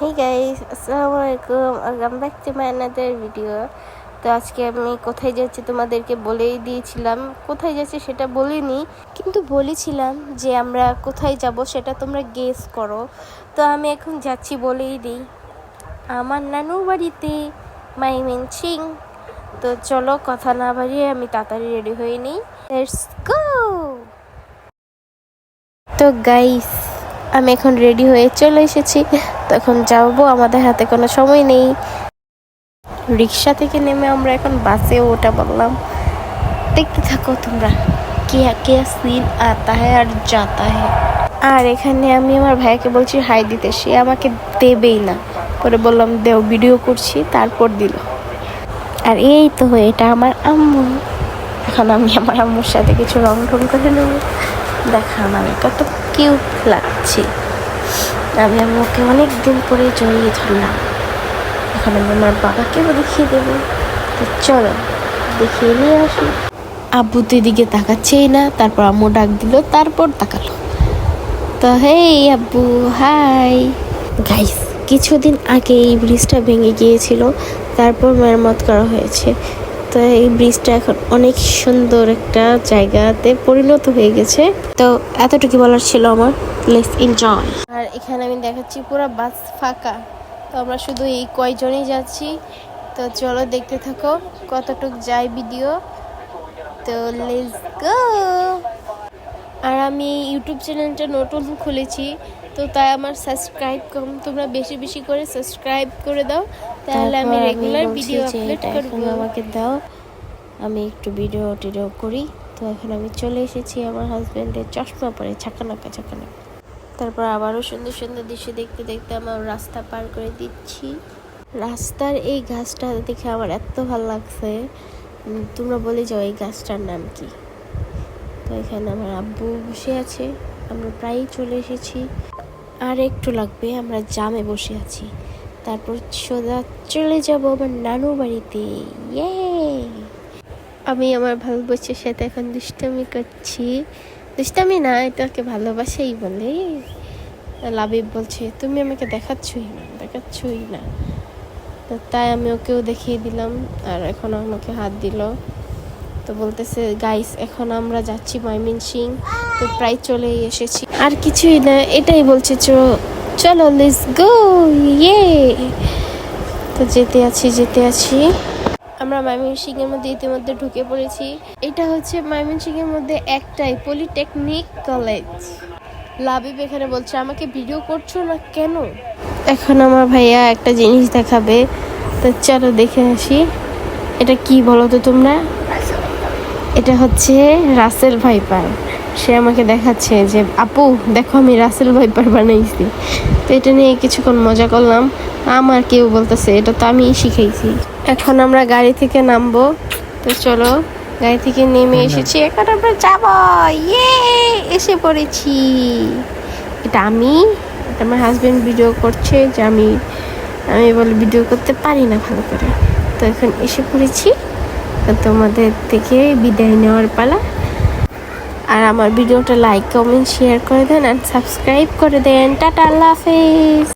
Hey guys, Assalamualaikum. Welcome back to my another video. তো আজকে আমি কোথায় যাচ্ছি তোমাদেরকে বলেই দিয়েছিলাম। কোথায় যাচ্ছি সেটা বলিনি, কিন্তু বলেছিলাম যে আমরা কোথায় যাব সেটা তোমরা গেস করো। তো আমি এখন যাচ্ছি বলেই দিই, আমার নানুর বাড়িতে ময়মনসিং। তো চলো কথা না বাড়িয়ে আমি তাড়াতাড়ি রেডি হয়ে নিই। Let's go. তো গাইস, আমি এখন রেডি হয়ে চলে এসেছি। তো এখন যাবো, আমাদের হাতে কোনো সময় নেই। রিক্সা থেকে নেমে আমরা এখন বাসে ওঠা বললাম। দেখতে থাকো তোমরা, কে সিন আতা হ্যায় আর যাতা হ্যায়। আর এখানে আমি আমার ভাইকে বলছি হাই দিতে, সে আমাকে দেবেই না। পরে বললাম দেও, ভিডিও করছি, তারপর দিল। আর এই তো এটা আমার আম্মু। এখন আমি আমার আম্মুর সাথে কিছু রং ঢং করে নেব। দেখান আমি কত কিউট লাগছে। আমি আম্মুকে অনেক দিন পরে জড়িয়ে ধরলাম। এখন আমি আমার বাবাকেও দেখিয়ে দেবো। তো চলো দেখিয়ে নিয়ে আসি। আব্বু তো এদিকে তাকাচ্ছেই না, তারপর আম্মু ডাক দিল, তারপর তাকালো। তো হেই আব্বু, হাই। গাইস, কিছুদিন আগে এই ব্রিজটা ভেঙে গিয়েছিল, তারপর মেরামত করা হয়েছে। তো এই ব্রিজটা এখন অনেক সুন্দর একটা জায়গাতে পরিণত হয়ে গেছে। তো এতটুকু বলার ছিল আমার। Let's enjoy. আর এখানে আমি দেখাচ্ছি পুরো বাস ফাঁকা। তো আমরা শুধু এই কয়জনই যাচ্ছি। তো চলো দেখতে থাকো কতটুক যায় ভিডিও। তো লেটস গো। আর আমি ইউটিউব চ্যানেলটা নতুন খুলেছি, তো তাই আমার সাবস্ক্রাইব কম। তোমরা বেশি বেশি করে সাবস্ক্রাইব করে দাও, তাহলে আমি রেগুলার ভিডিও আপলোড করব। আমাকে দাও, আমি একটু ভিডিও করি। তো এখন আমি চলে এসেছি আমার হাজব্যান্ডের চশমা পরে ছাকানাকা। তারপর আবারও সুন্দর সুন্দর দৃশ্য দেখতে দেখতে আমার রাস্তা পার করে দিচ্ছি। রাস্তার এই গাছটা দেখে আমার এত ভালো লাগছে, তোমরা বলে যাও এই গাছটার নাম কি। তো এখানে আমার আব্বু বসে আছে, আমরা প্রায়ই চলে এসেছি। আর একটু লাগবে, আমরা জামে বসে আছি। তারপর সোজা চলে যাব আমার নানুর বাড়িতে। ইয়ে, আমি আমার ভালোবাসার সাথে এখন দুষ্টামি করছি। দুষ্টামি না, এটাকে ভালোবাসাই বলে। লাবিব বলছে তুমি আমাকে দেখাচ্ছই না। তো তাই আমি ওকেও দেখিয়ে দিলাম, আর এখন আমাকে হাত দিল। তো বলতেছে গাইস, এখন আমরা যাচ্ছি ময়মনসিং। তো প্রায় চলেই এসেছি, আর কিছুই না, এটাই বলছে চলো লেটস গো। ইয়ে, তো যেতে আছি। আমরা ময়মনসিং এর মধ্যে ইতিমধ্যে ঢুকে পড়েছি। এটা হচ্ছে ময়মনসিং এর মধ্যে একটাই পলিটেকনিক কলেজ। লাবিব এখানে বলছে আমাকে ভিডিও করছো না কেন। এখন আমার ভাইয়া একটা জিনিস দেখাবে, তো চলো দেখে আসি। এটা কি বলো তো তোমরা? এটা হচ্ছে রাসেল ভাইপার। সে আমাকে দেখাচ্ছে যে আপু দেখো, আমি রাসেল ভাইপার বানাইছি। তো এটা নিয়ে কিছুক্ষণ মজা করলাম। আমার কেউ বলতেছে এটা তো আমিই শিখাইছি। এখন আমরা গাড়ি থেকে নামবো। তো চলো, গাড়ি থেকে নেমে এসেছি, এখন আমরা যাবো। ইয়ে, এসে পড়েছি। এটা আমার হাজবেন্ড ভিডিও করছে যে আমি বলে ভিডিও করতে পারি না ভালো করে। তো এখন এসে পড়েছি, তোমাদের থেকে বিদায় নেওয়ার পালা। আর আমার ভিডিওটা লাইক কমেন্ট শেয়ার করে দেন, আর সাবস্ক্রাইব করে দেন। টাটা, আল্লাহ হাফেজ।